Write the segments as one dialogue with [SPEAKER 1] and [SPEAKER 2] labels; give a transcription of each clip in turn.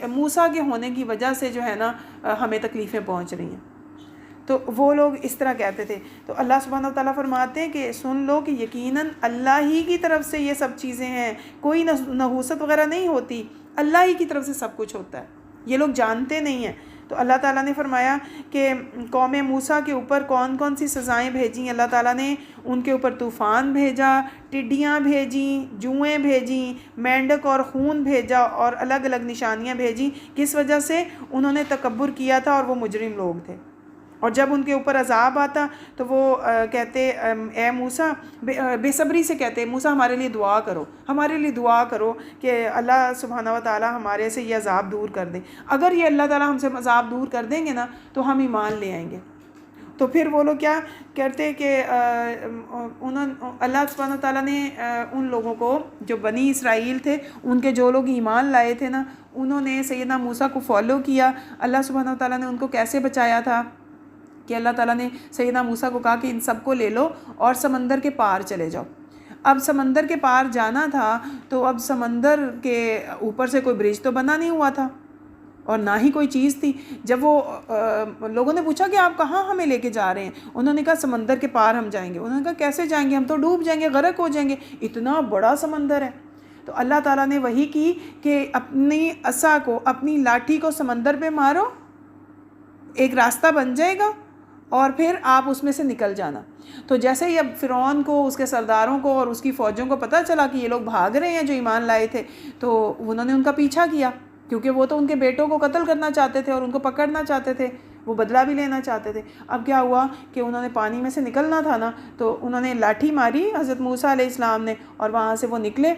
[SPEAKER 1] موسیٰ کے ہونے کی وجہ سے جو ہے نا ہمیں تکلیفیں پہنچ رہی ہیں. تو وہ لوگ اس طرح کہتے تھے. تو اللہ سبحانہ وتعالیٰ فرماتے ہیں کہ سن لو کہ یقیناً اللہ ہی کی طرف سے یہ سب چیزیں ہیں, کوئی نحوست وغیرہ نہیں ہوتی, اللہ ہی کی طرف سے سب کچھ ہوتا ہے, یہ لوگ جانتے نہیں ہیں. تو اللہ تعالیٰ نے فرمایا کہ قوم موسیٰ کے اوپر کون کون سی سزائیں بھیجیں. اللہ تعالیٰ نے ان کے اوپر طوفان بھیجا, ٹڈیاں بھیجیں, جوئیں بھیجیں, مینڈک اور خون بھیجا, اور الگ الگ نشانیاں بھیجیں. کس وجہ سے؟ انہوں نے تکبر کیا تھا اور وہ مجرم لوگ تھے. اور جب ان کے اوپر عذاب آتا تو وہ کہتے اے موسیٰ, بے صبری سے کہتے موسیٰ ہمارے لیے دعا کرو, ہمارے لیے دعا کرو کہ اللہ سبحانہ و تعالیٰ ہمارے سے یہ عذاب دور کر دے. اگر یہ اللہ تعالیٰ ہم سے عذاب دور کر دیں گے نا تو ہم ایمان لے آئیں گے. تو پھر وہ لوگ کیا کرتے کہ اللہ سبحانہ و تعالیٰ نے ان لوگوں کو, جو بنی اسرائیل تھے, ان کے جو لوگ ایمان لائے تھے نا, انہوں نے سیدنا موسیٰ کو فالو کیا. اللہ سبحانہ و تعالیٰ نے ان کو کیسے بچایا تھا کہ اللہ تعالیٰ نے سیدنا موسیٰ کو کہا کہ ان سب کو لے لو اور سمندر کے پار چلے جاؤ. اب سمندر کے پار جانا تھا تو اب سمندر کے اوپر سے کوئی برج تو بنا نہیں ہوا تھا اور نہ ہی کوئی چیز تھی. جب وہ لوگوں نے پوچھا کہ آپ کہاں ہمیں لے کے جا رہے ہیں, انہوں نے کہا سمندر کے پار ہم جائیں گے. انہوں نے کہا کیسے جائیں گے, ہم تو ڈوب جائیں گے, غرق ہو جائیں گے, اتنا بڑا سمندر ہے. تو اللہ تعالیٰ نے وحی کی کہ اپنی عصا کو, اپنی لاٹھی کو سمندر پہ مارو, ایک راستہ بن جائے گا اور پھر آپ اس میں سے نکل جانا. تو جیسے ہی اب فرعون کو, اس کے سرداروں کو اور اس کی فوجوں کو پتہ چلا کہ یہ لوگ بھاگ رہے ہیں جو ایمان لائے تھے, تو انہوں نے ان کا پیچھا کیا, کیونکہ وہ تو ان کے بیٹوں کو قتل کرنا چاہتے تھے اور ان کو پکڑنا چاہتے تھے, وہ بدلہ بھی لینا چاہتے تھے. اب کیا ہوا کہ انہوں نے پانی میں سے نکلنا تھا نا, تو انہوں نے لاٹھی ماری حضرت موسیٰ علیہ السلام نے, اور وہاں سے وہ نکلے.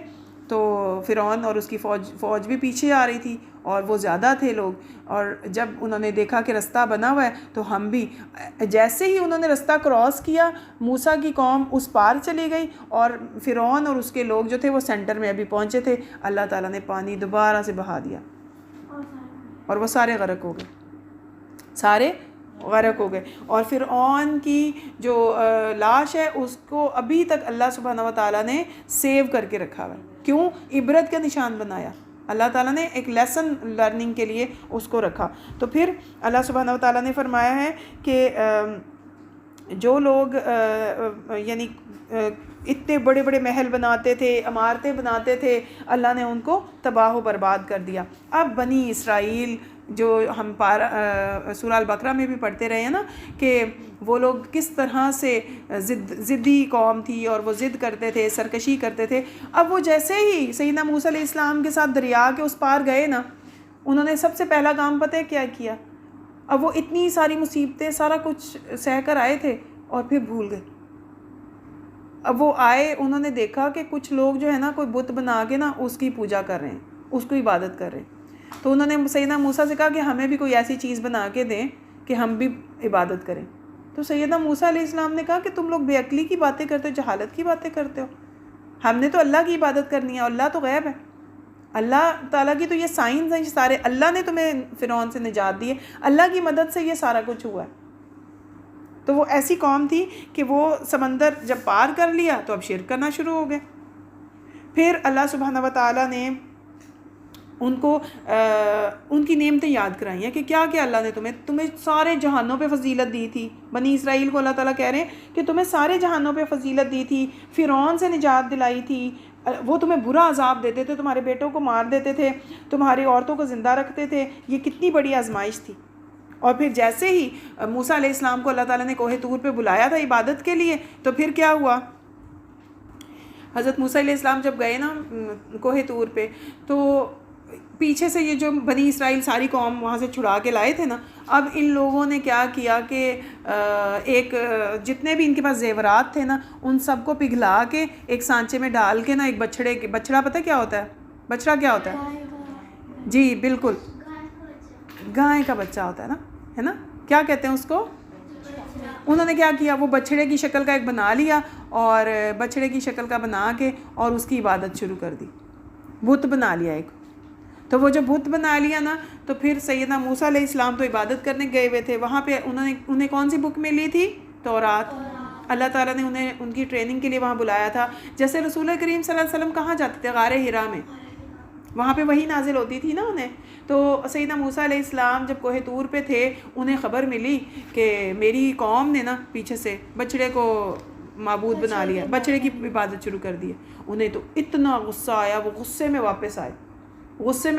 [SPEAKER 1] تو فرعون اور اس کی فوج بھی پیچھے آ رہی تھی اور وہ زیادہ تھے لوگ. اور جب انہوں نے دیکھا کہ رستہ بنا ہوا ہے تو ہم بھی, جیسے ہی انہوں نے رستہ کراس کیا, موسیٰ کی قوم اس پار چلی گئی اور فرعون اور اس کے لوگ جو تھے وہ سینٹر میں ابھی پہنچے تھے. اللہ تعالیٰ نے پانی دوبارہ سے بہا دیا اور وہ سارے غرق ہو گئے, سارے غرق ہو گئے. اور فرعون کی جو لاش ہے اس کو ابھی تک اللہ سبحانہ و تعالیٰ نے سیو کر کے رکھا ہوا ہے. کیوں؟ عبرت کا نشان بنایا. اللہ تعالیٰ نے ایک لیسن لرننگ کے لیے اس کو رکھا. تو پھر اللہ سبحانہ و تعالیٰ نے فرمایا ہے کہ جو لوگ یعنی اتنے بڑے بڑے محل بناتے تھے, عمارتیں بناتے تھے, اللہ نے ان کو تباہ و برباد کر دیا. اب بنی اسرائیل جو ہم سورہ البقرہ میں بھی پڑھتے رہے ہیں نا کہ وہ لوگ کس طرح سے ضدی قوم تھی اور وہ ضد کرتے تھے, سرکشی کرتے تھے. اب وہ جیسے ہی سیدنا موسیٰ علیہ السلام کے ساتھ دریا کے اس پار گئے نا, انہوں نے سب سے پہلا کام پتہ ہے کیا کیا؟ اب وہ اتنی ساری مصیبتیں, سارا کچھ سہ کر آئے تھے اور پھر بھول گئے. اب وہ آئے, انہوں نے دیکھا کہ کچھ لوگ جو ہے نا کوئی بت بنا کے نا اس کی پوجا کر رہے ہیں, اس کو عبادت کر رہے ہیں. تو انہوں نے سیدنا موسیٰ سے کہا کہ ہمیں بھی کوئی ایسی چیز بنا کے دیں کہ ہم بھی عبادت کریں. تو سیدنا موسیٰ علیہ السلام نے کہا کہ تم لوگ بے عقلی کی باتیں کرتے ہو, جہالت کی باتیں کرتے ہو. ہم نے تو اللہ کی عبادت کرنی ہے, اللہ تو غیب ہے, اللہ تعالیٰ کی تو یہ سائنس ہیں سارے, اللہ نے تمہیں فرعون سے نجات دی ہے, اللہ کی مدد سے یہ سارا کچھ ہوا ہے. تو وہ ایسی قوم تھی کہ وہ سمندر جب پار کر لیا تو اب شرک کرنا شروع ہو گئے. پھر اللہ سبحانہ و تعالیٰ نے ان کو ان کی نعمتیں یاد کرائی ہیں کہ کیا کیا اللہ نے تمہیں سارے جہانوں پہ فضیلت دی تھی. بنی اسرائیل کو اللہ تعالیٰ کہہ رہے ہیں کہ تمہیں سارے جہانوں پہ فضیلت دی تھی, فرعون سے نجات دلائی تھی, وہ تمہیں برا عذاب دیتے تھے, تمہارے بیٹوں کو مار دیتے تھے, تمہاری عورتوں کو زندہ رکھتے تھے. یہ کتنی بڑی آزمائش تھی. اور پھر جیسے ہی موسیٰ علیہ السلام کو اللہ تعالیٰ نے کوہ طور پہ بلایا تھا عبادت کے لیے, تو پھر کیا ہوا؟ حضرت موسیٰ علیہ السلام جب گئے نا کوہ طور پہ, تو پیچھے سے یہ جو بنی اسرائیل ساری قوم وہاں سے چھڑا کے لائے تھے نا, اب ان لوگوں نے کیا کیا کہ ایک جتنے بھی ان کے پاس زیورات تھے نا ان سب کو پگھلا کے ایک سانچے میں ڈال کے نا ایک بچڑا پتہ کیا ہوتا ہے؟ بچڑا کیا ہوتا ہے؟ جی بالکل, گائے کا بچہ ہوتا ہے نا, ہے نا, کیا کہتے ہیں اس کو؟ انہوں نے کیا کیا, وہ بچڑے کی شکل کا ایک بنا لیا اور بچڑے کی شکل کا بنا کے اور اس کی عبادت شروع کر دی, بت بنا لیا ایک. تو وہ جو بت بنا لیا نا, تو پھر سیدنا موسیٰ علیہ السلام تو عبادت کرنے گئے ہوئے تھے, وہاں پہ انہیں کون سی بک ملی تھی؟ تورات. اللہ تعالیٰ نے انہیں ان کی ٹریننگ کے لیے وہاں بلایا تھا. جیسے رسول کریم صلی اللہ علیہ وسلم کہاں جاتے تھے؟ غار حرا میں. وہاں پہ وہی نازل ہوتی تھی نا انہیں. تو سیدنا موسیٰ علیہ السلام جب کوہ طور پہ تھے انہیں خبر ملی کہ میری قوم نے نا پیچھے سے بچڑے کو معبود بنا لیا, بچڑے کی عبادت شروع کر دی. انہیں تو اتنا غصہ آیا, وہ غصے میں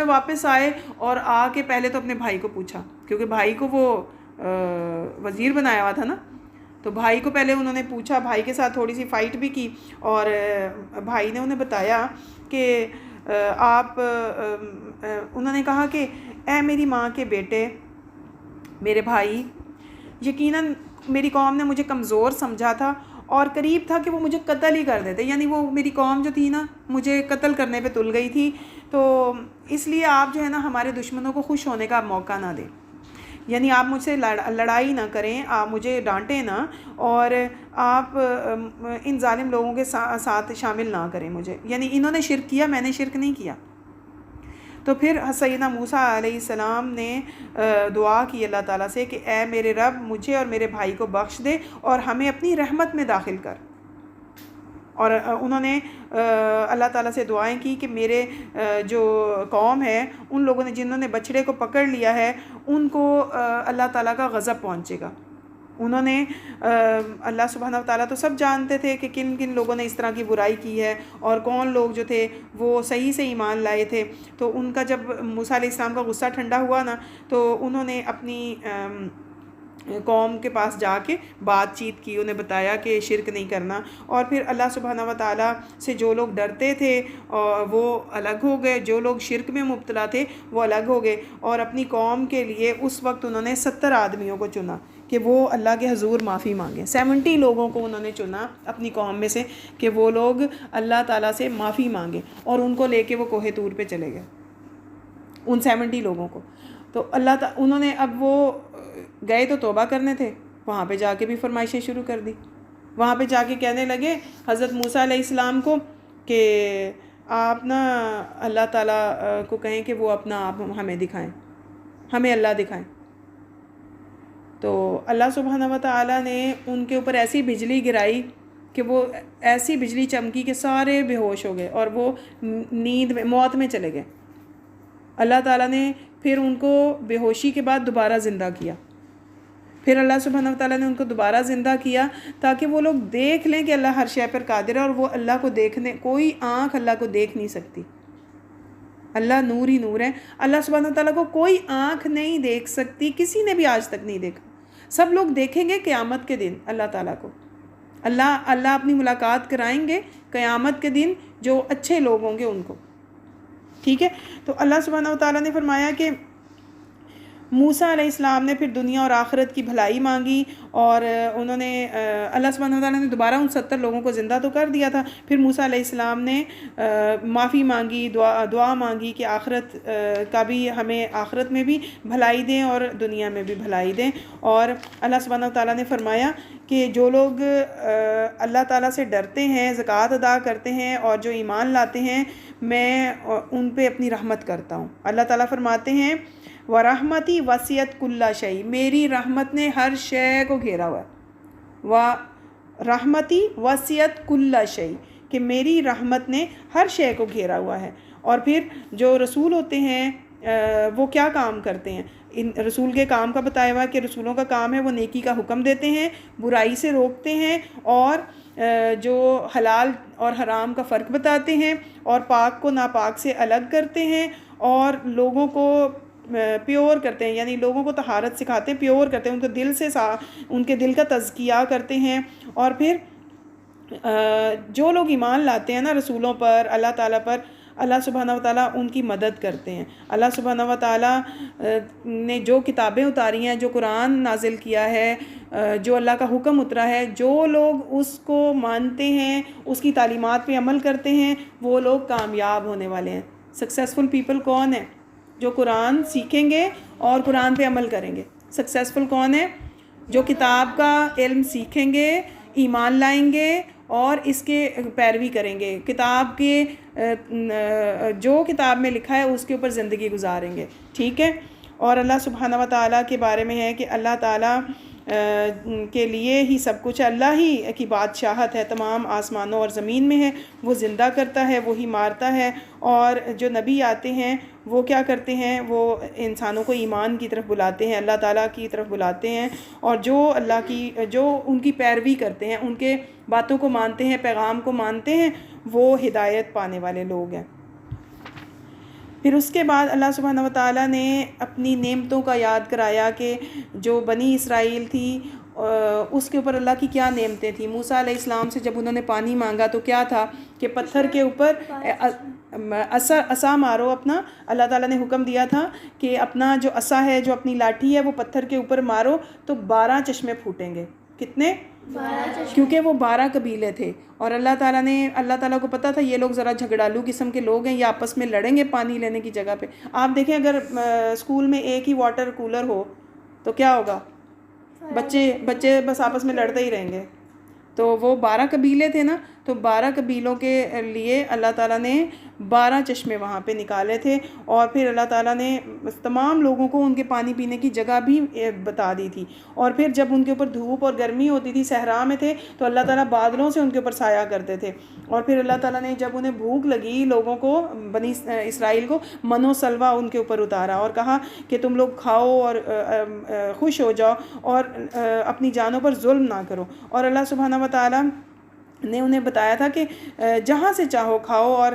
[SPEAKER 1] واپس آئے اور آ کے پہلے تو اپنے بھائی کو پوچھا, کیونکہ بھائی کو وہ وزیر بنایا ہوا تھا نا, تو بھائی کو پہلے انہوں نے پوچھا, بھائی کے ساتھ تھوڑی سی فائٹ بھی کی, اور بھائی نے انہیں بتایا کہ انہوں نے کہا کہ اے میری ماں کے بیٹے, میرے بھائی, یقیناً میری قوم نے مجھے کمزور سمجھا تھا اور قریب تھا کہ وہ مجھے قتل ہی کر دیتے, یعنی وہ میری قوم جو تھی نا مجھے قتل کرنے پہ تل گئی تھی, تو اس لیے آپ جو ہے نا ہمارے دشمنوں کو خوش ہونے کا موقع نہ دیں, یعنی آپ مجھ سے لڑائی نہ کریں, آپ مجھے ڈانٹیں نہ, اور آپ ان ظالم لوگوں کے ساتھ شامل نہ کریں مجھے. یعنی انہوں نے شرک کیا, میں نے شرک نہیں کیا. تو پھر سیدنا موسیٰ علیہ السلام نے دعا کی اللہ تعالیٰ سے کہ اے میرے رب, مجھے اور میرے بھائی کو بخش دے اور ہمیں اپنی رحمت میں داخل کر. اور انہوں نے اللہ تعالیٰ سے دعائیں کی کہ میرے جو قوم ہے ان لوگوں نے جنہوں نے بچڑے کو پکڑ لیا ہے ان کو اللہ تعالیٰ کا غضب پہنچے گا. انہوں نے اللہ سبحانہ و تعالیٰ تو سب جانتے تھے کہ کن کن لوگوں نے اس طرح کی برائی کی ہے اور کون لوگ جو تھے وہ صحیح سے ایمان لائے تھے. تو ان کا جب موسیٰ علیہ السلام کا غصہ ٹھنڈا ہوا نا, تو انہوں نے اپنی قوم کے پاس جا کے بات چیت کی, انہیں بتایا کہ شرک نہیں کرنا. اور پھر اللہ سبحانہ و تعالیٰ سے جو لوگ ڈرتے تھے وہ الگ ہو گئے, جو لوگ شرک میں مبتلا تھے وہ الگ ہو گئے, اور اپنی قوم کے لیے اس وقت انہوں نے 70 آدمیوں کو چنا کہ وہ اللہ کے حضور معافی مانگیں. 70 لوگوں کو انہوں نے چنا اپنی قوم میں سے کہ وہ لوگ اللہ تعالیٰ سے معافی مانگیں, اور ان کو لے کے وہ کوہ طور پہ چلے گئے, ان 70 لوگوں کو. تو انہوں نے اب وہ گئے تو توبہ کرنے تھے, وہاں پہ جا کے بھی فرمائشیں شروع کر دی. وہاں پہ جا کے کہنے لگے حضرت موسیٰ علیہ السلام کو کہ آپ نا اللہ تعالیٰ کو کہیں کہ وہ اپنا آپ ہمیں دکھائیں, ہمیں اللہ دکھائیں. تو اللہ سبحانہ و تعالیٰ نے ان کے اوپر ایسی بجلی گرائی کہ وہ ایسی بجلی چمکی کہ سارے بے ہوش ہو گئے اور وہ نیند میں, موت میں چلے گئے. اللہ تعالیٰ نے پھر ان کو بے ہوشی کے بعد دوبارہ زندہ کیا. پھر اللہ سبحانہ و تعالیٰ نے ان کو دوبارہ زندہ کیا تاکہ وہ لوگ دیکھ لیں کہ اللہ ہر شے پر قادر ہے, اور وہ اللہ کو دیکھنے, کوئی آنکھ اللہ کو دیکھ نہیں سکتی. اللہ نور ہی نور ہے. اللہ سبحانہ و تعالیٰ کو کوئی آنکھ نہیں دیکھ سکتی, کسی نے بھی آج تک نہیں دیکھا. سب لوگ دیکھیں گے قیامت کے دن اللہ تعالیٰ کو. اللہ اپنی ملاقات کرائیں گے قیامت کے دن جو اچھے لوگ ہوں گے ان کو. ٹھیک ہے. تو اللہ سبحانہ و تعالیٰ نے فرمایا کہ موسیٰ علیہ السلام نے پھر دنیا اور آخرت کی بھلائی مانگی, اور انہوں نے اللہ سبحانہ و تعالیٰ نے دوبارہ ان 70 لوگوں کو زندہ تو کر دیا تھا. پھر موسیٰ علیہ السلام نے معافی مانگی, دعا مانگی کہ آخرت کا بھی, ہمیں آخرت میں بھی بھلائی دیں اور دنیا میں بھی بھلائی دیں. اور اللہ سبحانہ و تعالیٰ نے فرمایا کہ جو لوگ اللہ تعالیٰ سے ڈرتے ہیں, زکوٰۃ ادا کرتے ہیں اور جو ایمان لاتے ہیں, میں ان پہ اپنی رحمت کرتا ہوں. اللہ تعالیٰ فرماتے ہیں وَرَحْمَتِي وَسِعَتْ كُلَّ شَيْءٍ, میری رحمت نے ہر شے کو گھیرا ہوا ہے. وَرَحْمَتِي وَسِعَتْ كُلَّ شَيْءٍ, کہ میری رحمت نے ہر شے کو گھیرا ہوا ہے. اور پھر جو رسول ہوتے ہیں وہ کیا کام کرتے ہیں, ان رسول کے کام کا بتایا ہوا ہے کہ رسولوں کا کام ہے وہ نیکی کا حکم دیتے ہیں, برائی سے روکتے ہیں, اور جو حلال اور حرام کا فرق بتاتے ہیں, اور پاک کو ناپاک سے الگ کرتے ہیں, اور لوگوں کو پیور کرتے ہیں, یعنی لوگوں کو طہارت سکھاتے ہیں, پیور کرتے ہیں, ان کو دل سے ان کے دل کا تزکیہ کرتے ہیں. اور پھر جو لوگ ایمان لاتے ہیں نا رسولوں پر, اللہ تعالیٰ پر, اللہ سبحانہ و تعالیٰ ان کی مدد کرتے ہیں. اللہ سبحانہ و تعالیٰ نے جو کتابیں اتاری ہیں, جو قرآن نازل کیا ہے, جو اللہ کا حکم اترا ہے, جو لوگ اس کو مانتے ہیں, اس کی تعلیمات پہ عمل کرتے ہیں, وہ لوگ کامیاب ہونے والے ہیں. سکسیسفل پیپل کون ہیں؟ جو قرآن سیکھیں گے اور قرآن پہ عمل کریں گے. سکسیسفل کون ہے؟ جو کتاب کا علم سیکھیں گے, ایمان لائیں گے اور اس کے پیروی کریں گے, کتاب کے جو کتاب میں لکھا ہے اس کے اوپر زندگی گزاریں گے. ٹھیک ہے. اور اللہ سبحانہ و تعالیٰ کے بارے میں ہے کہ اللہ تعالیٰ کے لیے ہی سب کچھ، اللہ ہی کی بادشاہت ہے، تمام آسمانوں اور زمین میں ہے، وہ زندہ کرتا ہے، وہی مارتا ہے، اور جو نبی آتے ہیں وہ کیا کرتے ہیں، وہ انسانوں کو ایمان کی طرف بلاتے ہیں، اللہ تعالیٰ کی طرف بلاتے ہیں، اور جو ان کی پیروی کرتے ہیں، ان کے باتوں کو مانتے ہیں، پیغام کو مانتے ہیں، وہ ہدایت پانے والے لوگ ہیں۔ پھر اس کے بعد اللہ سبحانہ و تعالیٰ نے اپنی نعمتوں کا یاد کرایا کہ جو بنی اسرائیل تھی اس کے اوپر اللہ کی کیا نعمتیں تھیں۔ موسیٰ علیہ السلام سے جب انہوں نے پانی مانگا تو کیا تھا کہ پتھر کے اوپر عصا مارو اپنا، اللہ تعالیٰ نے حکم دیا تھا کہ اپنا جو عصا ہے، جو اپنی لاٹھی ہے، وہ پتھر کے اوپر مارو تو 12 چشمے پھوٹیں گے۔ کتنے؟ 12 کیونکہ وہ 12 قبیلے تھے، اور اللہ تعالیٰ کو پتہ تھا یہ لوگ ذرا جھگڑالو قسم کے لوگ ہیں، یہ آپس میں لڑیں گے پانی لینے کی جگہ پہ۔ آپ دیکھیں اگر اسکول میں ایک ہی واٹر کولر ہو تو کیا ہوگا، بچے بس آپس میں لڑتے ہی رہیں گے۔ تو وہ 12 قبیلے تھے نا، تو 12 قبیلوں کے لیے اللہ تعالیٰ نے 12 چشمے وہاں پہ نکالے تھے، اور پھر اللہ تعالیٰ نے تمام لوگوں کو ان کے پانی پینے کی جگہ بھی بتا دی تھی۔ اور پھر جب ان کے اوپر دھوپ اور گرمی ہوتی تھی، صحرا میں تھے، تو اللہ تعالیٰ بادلوں سے ان کے اوپر سایہ کرتے تھے۔ اور پھر اللہ تعالیٰ نے جب انہیں بھوک لگی لوگوں کو، بنی اسرائیل کو، من و سلوہ ان کے اوپر اتارا اور کہا کہ تم لوگ کھاؤ اور خوش ہو جاؤ اور اپنی جانوں پر ظلم نہ کرو۔ اور اللہ سبحانہ و تعالیٰ نے انہیں بتایا تھا کہ جہاں سے چاہو کھاؤ، اور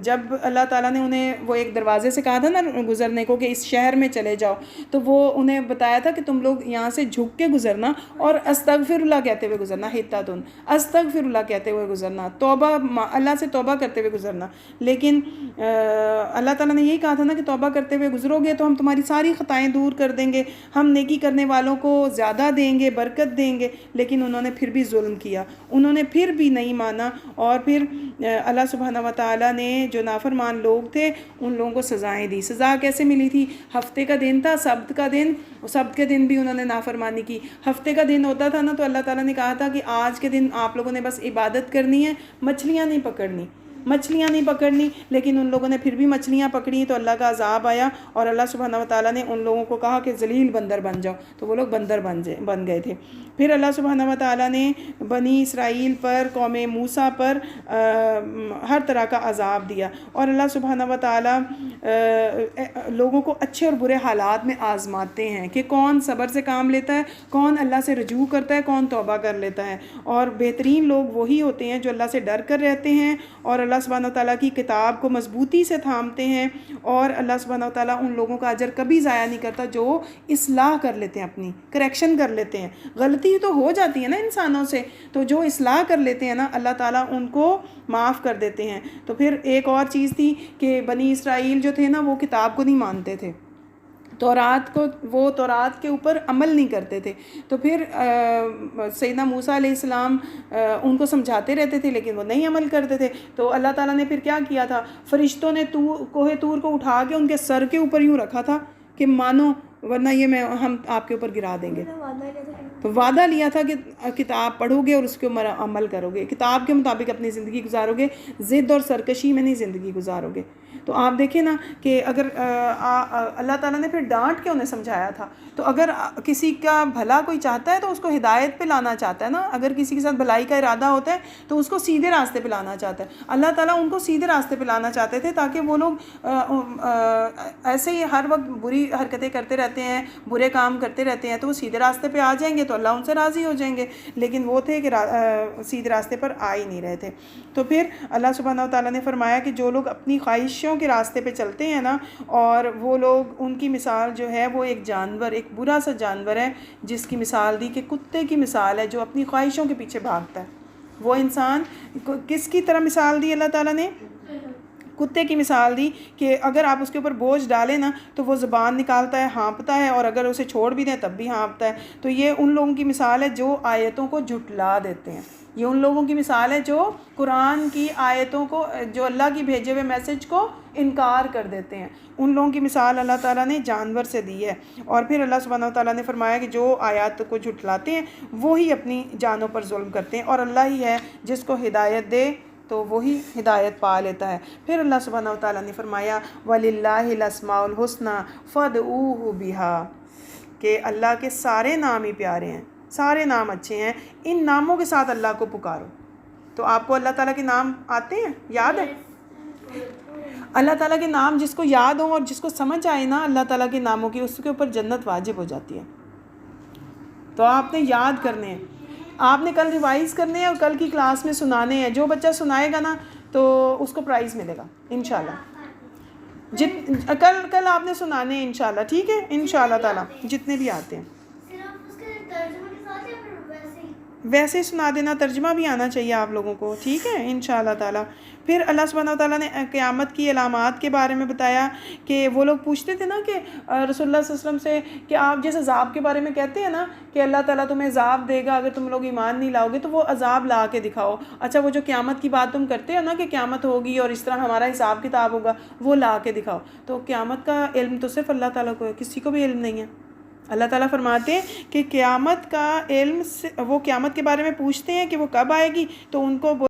[SPEAKER 1] جب اللہ تعالیٰ نے انہیں وہ ایک دروازے سے کہا تھا نا گزرنے کو کہ اس شہر میں چلے جاؤ، تو وہ انہیں بتایا تھا کہ تم لوگ یہاں سے جھک کے گزرنا اور استغفر اللہ کہتے ہوئے گزرنا، حتتن استغفر اللہ کہتے ہوئے گزرنا، توبہ اللہ سے توبہ کرتے ہوئے گزرنا۔ لیکن اللہ تعالیٰ نے یہی کہا تھا نا کہ توبہ کرتے ہوئے گزرو گے تو ہم تمہاری ساری خطائیں دور کر دیں گے، ہم نیکی کرنے والوں کو زیادہ دیں گے، برکت دیں گے۔ لیکن انہوں نے پھر بھی ظلم کیا، انہوں نے پھر بھی نہیں مانا، اور پھر اللہ سبحانہ و تعالیٰ نے جو نافرمان لوگ تھے ان لوگوں کو سزائیں دی۔ سزا کیسے ملی تھی؟ ہفتے کا دن تھا، سبت کا دن، سبت کے دن بھی انہوں نے نافرمانی کی۔ ہفتے کا دن ہوتا تھا نا تو اللہ تعالیٰ نے کہا تھا کہ آج کے دن آپ لوگوں نے بس عبادت کرنی ہے، مچھلیاں نہیں پکڑنی، لیکن ان لوگوں نے پھر بھی مچھلیاں پکڑی تو اللہ کا عذاب آیا، اور اللہ سبحانہ و تعالیٰ نے ان لوگوں کو کہا کہ ذلیل بندر بن جاؤ، تو وہ لوگ بندر بن گئے تھے۔ پھر اللہ سبحانہ و تعالیٰ نے بنی اسرائیل پر، قوم موسیٰ پر ہر طرح کا عذاب دیا، اور اللہ سبحانہ و تعالیٰ لوگوں کو اچھے اور برے حالات میں آزماتے ہیں کہ کون صبر سے کام لیتا ہے، کون اللہ سے رجوع کرتا ہے، کون توبہ کر لیتا ہے۔ اور بہترین لوگ وہی ہوتے ہیں جو اللہ سے ڈر کر رہتے ہیں اور اللہ سبحانہ و تعالیٰ کی کتاب کو مضبوطی سے تھامتے ہیں، اور اللہ سبحانہ و تعالیٰ ان لوگوں کا اجر کبھی ضائع نہیں کرتا جو اصلاح کر لیتے ہیں، اپنی کریکشن کر لیتے ہیں۔ غلطی تو ہو جاتی ہے نا انسانوں سے، تو جو اصلاح کر لیتے ہیں نا اللہ تعالیٰ ان کو معاف کر دیتے ہیں۔ تو پھر ایک اور چیز تھی کہ بنی اسرائیل جو تھے نا وہ کتاب کو نہیں مانتے تھے، تورات کے اوپر عمل نہیں کرتے تھے۔ تو پھر سیدنا موسیٰ علیہ السلام ان کو سمجھاتے رہتے تھے لیکن وہ نہیں عمل کرتے تھے۔ تو اللہ تعالیٰ نے پھر کیا کیا تھا، فرشتوں نے کوہ طور کو اٹھا کے ان کے سر کے اوپر یوں رکھا تھا کہ مانو ورنہ یہ ہم آپ کے اوپر گرا دیں گے۔ تو وعدہ لیا تھا کہ کتاب پڑھو گے اور اس کے اوپر عمل کرو گے، کتاب کے مطابق اپنی زندگی گزارو گے، ضد اور سرکشی میں نہیں زندگی گزارو گے۔ تو آپ دیکھیں نا کہ اگر اللہ تعالیٰ نے پھر ڈانٹ کے انہیں سمجھایا تھا، تو اگر کسی کا بھلا کوئی چاہتا ہے تو اس کو ہدایت پہ لانا چاہتا ہے نا، اگر کسی کے ساتھ بھلائی کا ارادہ ہوتا ہے تو اس کو سیدھے راستے پہ لانا چاہتا ہے۔ اللہ تعالیٰ ان کو سیدھے راستے پہ لانا چاہتے تھے تاکہ وہ لوگ ایسے ہی ہر وقت بری حرکتیں کرتے رہتے ہیں، برے کام کرتے رہتے ہیں، تو وہ سیدھے راستے پہ آ جائیں گے تو اللہ ان سے راضی ہو جائیں گے، لیکن وہ تھے کہ سیدھے راستے پر آ ہی نہیں رہے تھے۔ تو پھر اللہ سبحانہ و تعالیٰ نے فرمایا کہ جو لوگ اپنی خواہشوں کے راستے پہ چلتے ہیں نا، اور وہ لوگ، ان کی مثال جو ہے وہ ایک جانور، ایک برا سا جانور ہے جس کی مثال دی کہ کتے کی مثال ہے جو اپنی خواہشوں کے پیچھے بھاگتا ہے۔ وہ انسان کس کی طرح مثال دی اللہ تعالیٰ نے؟ کتے کی مثال دی کہ اگر آپ اس کے اوپر بوجھ ڈالیں نا تو وہ زبان نکالتا ہے، ہانپتا ہے، اور اگر اسے چھوڑ بھی دیں تب بھی ہانپتا ہے۔ تو یہ ان لوگوں کی مثال ہے جو آیتوں کو جھٹلا دیتے ہیں، یہ ان لوگوں کی مثال ہے جو قرآن کی آیتوں کو، جو اللہ کی بھیجے ہوئے میسج کو انکار کر دیتے ہیں۔ ان لوگوں کی مثال اللہ تعالیٰ نے جانور سے دی ہے۔ اور پھر اللہ سبحانہ و تعالیٰ نے فرمایا کہ جو آیات کو جھٹلاتے ہیں وہی اپنی جانوں پر ظلم کرتے ہیں، اور اللہ ہی ہے جس کو ہدایت دے تو وہی ہدایت پا لیتا ہے۔ پھر اللہ سبحانہ و تعالیٰ نے فرمایا وَلِلَّهِ الْأَسْمَاءُ الْحُسْنَىٰ فَادْعُوهُ بِهَا، کہ اللہ کے سارے نام ہی پیارے ہیں، سارے نام اچھے ہیں، ان ناموں کے ساتھ اللہ کو پکارو۔ تو آپ کو اللہ تعالیٰ کے نام آتے ہیں، یاد ہے؟ اللہ تعالیٰ کے نام جس کو یاد ہوں اور جس کو سمجھ آئے نا اللہ تعالیٰ کے ناموں کی، اس کے اوپر جنت واجب ہو جاتی ہے۔ تو آپ نے یاد کرنے ہیں، آپ نے کل ریوائز کرنے ہیں اور کل کی کلاس میں سنانے ہیں۔ جو بچہ سنائے گا نا تو اس کو پرائز ملے گا انشاءاللہ۔ کل آپ نے سنانے ہیں انشاءاللہ، ٹھیک ہے؟ انشاءاللہ تعالیٰ جتنے بھی آتے ہیں ویسے ہی سنا دینا، ترجمہ بھی آنا چاہیے آپ لوگوں کو، ٹھیک ہے؟ انشاءاللہ تعالیٰ۔ پھر اللہ سبحانہ وتعالیٰ نے قیامت کی علامات کے بارے میں بتایا کہ وہ لوگ پوچھتے تھے نا کہ رسول اللہ صلی اللہ علیہ وسلم سے کہ آپ جیسے عذاب کے بارے میں کہتے ہیں نا کہ اللہ تعالیٰ تمہیں عذاب دے گا اگر تم لوگ ایمان نہیں لاؤ گے، تو وہ عذاب لا کے دکھاؤ۔ اچھا وہ جو قیامت کی بات تم کرتے ہو نا کہ قیامت ہوگی اور اس طرح ہمارا حساب کتاب ہوگا، وہ لا کے دکھاؤ۔ تو قیامت کا علم تو صرف اللہ تعالیٰ کو ہے، کسی کو بھی علم نہیں ہے۔ اللہ تعالیٰ فرماتے ہیں کہ قیامت کا علم وہ قیامت کے بارے میں پوچھتے ہیں کہ وہ کب آئے گی، تو ان کو